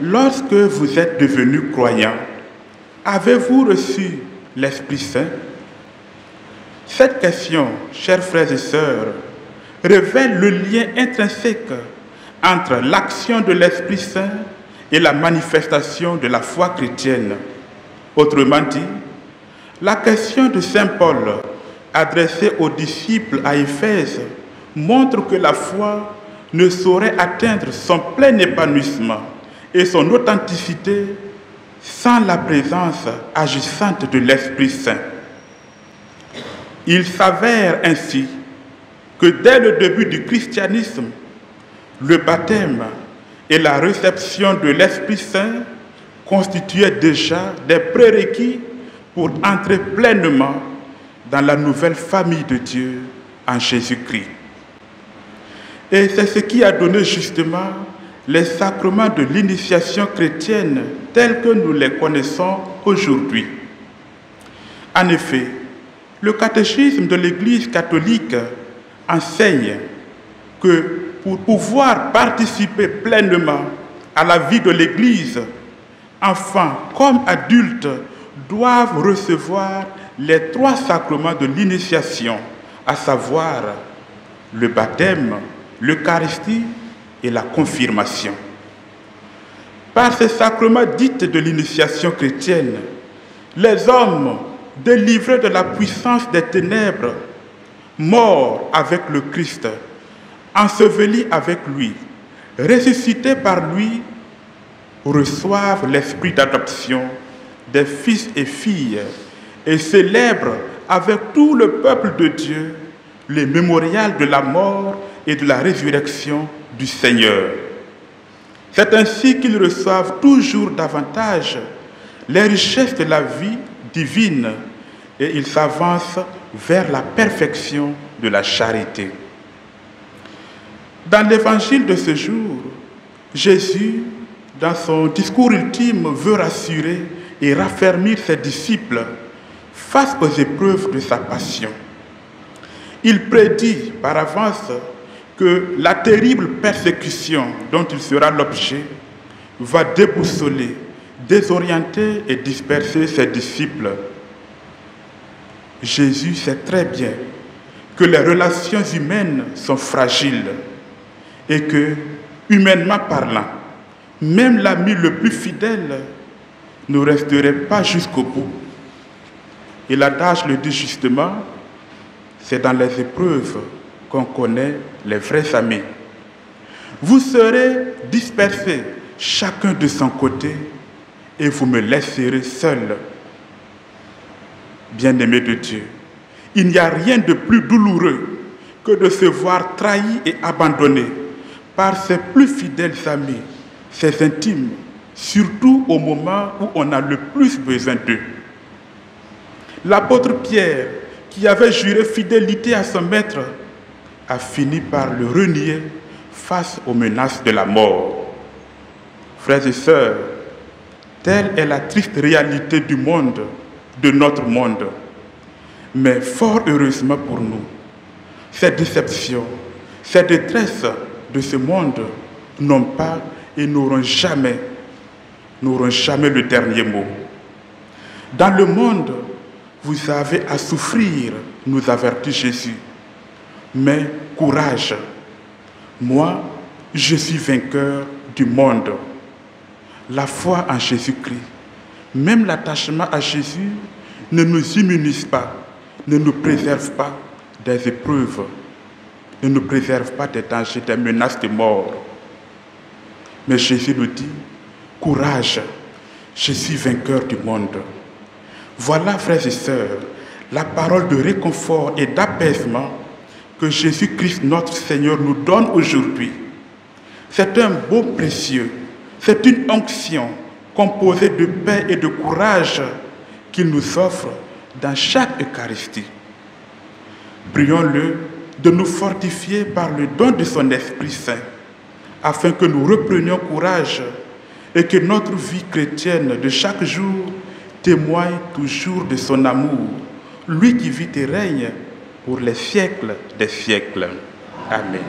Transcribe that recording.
lorsque vous êtes devenus croyants, avez-vous reçu l'Esprit Saint? Cette question, chers frères et sœurs, révèle le lien intrinsèque entre l'action de l'Esprit Saint et la manifestation de la foi chrétienne. Autrement dit, la question de saint Paul, adressée aux disciples à Éphèse, montre que la foi ne saurait atteindre son plein épanouissement et son authenticité sans la présence agissante de l'Esprit Saint. Il s'avère ainsi que dès le début du christianisme, le baptême et la réception de l'Esprit Saint constituaient déjà des prérequis pour entrer pleinement dans la nouvelle famille de Dieu en Jésus-Christ. Et c'est ce qui a donné justement les sacrements de l'initiation chrétienne tels que nous les connaissons aujourd'hui. En effet, le catéchisme de l'Église catholique enseigne que pour pouvoir participer pleinement à la vie de l'Église, enfants comme adultes doivent recevoir les 3 sacrements de l'initiation, à savoir le baptême, l'Eucharistie et la confirmation. Par ces sacrements dits de l'initiation chrétienne, les hommes délivrés de la puissance des ténèbres, morts avec le Christ, ensevelis avec lui, ressuscités par lui, reçoivent l'esprit d'adoption des fils et filles et célèbrent avec tout le peuple de Dieu le mémorial de la mort et de la résurrection du Seigneur. C'est ainsi qu'ils reçoivent toujours davantage les richesses de la vie divine et ils s'avancent vers la perfection de la charité. Dans l'évangile de ce jour, Jésus, dans son discours ultime, veut rassurer et raffermir ses disciples face aux épreuves de sa passion. Il prédit par avance que la terrible persécution dont il sera l'objet va déboussoler, désorienter et disperser ses disciples. Jésus sait très bien que les relations humaines sont fragiles et que, humainement parlant, même l'ami le plus fidèle ne resterait pas jusqu'au bout. Et l'adage le dit justement, c'est dans les épreuves qu'on connaît les vrais amis. Vous serez dispersés chacun de son côté et vous me laisserez seul. Bien-aimés de Dieu, il n'y a rien de plus douloureux que de se voir trahi et abandonné par ses plus fidèles amis, ses intimes, surtout au moment où on a le plus besoin d'eux. L'apôtre Pierre, qui avait juré fidélité à son maître, a fini par le renier face aux menaces de la mort. Frères et sœurs, telle est la triste réalité du monde, de notre monde. Mais fort heureusement pour nous, ces déceptions, ces détresses de ce monde n'ont pas et n'auront jamais le dernier mot. Dans le monde, vous avez à souffrir, nous avertit Jésus. Mais courage, moi, je suis vainqueur du monde. La foi en Jésus-Christ, même l'attachement à Jésus, ne nous immunise pas, ne nous préserve pas des épreuves, ne nous préserve pas des dangers, des menaces de mort. Mais Jésus nous dit, courage, je suis vainqueur du monde. Voilà, frères et sœurs, la parole de réconfort et d'apaisement que Jésus-Christ, notre Seigneur, nous donne aujourd'hui. C'est un baume précieux, c'est une onction composée de paix et de courage qu'il nous offre dans chaque Eucharistie. Prions-le de nous fortifier par le don de son Esprit Saint, afin que nous reprenions courage et que notre vie chrétienne de chaque jour témoigne toujours de son amour, lui qui vit et règne pour les siècles des siècles. Amen.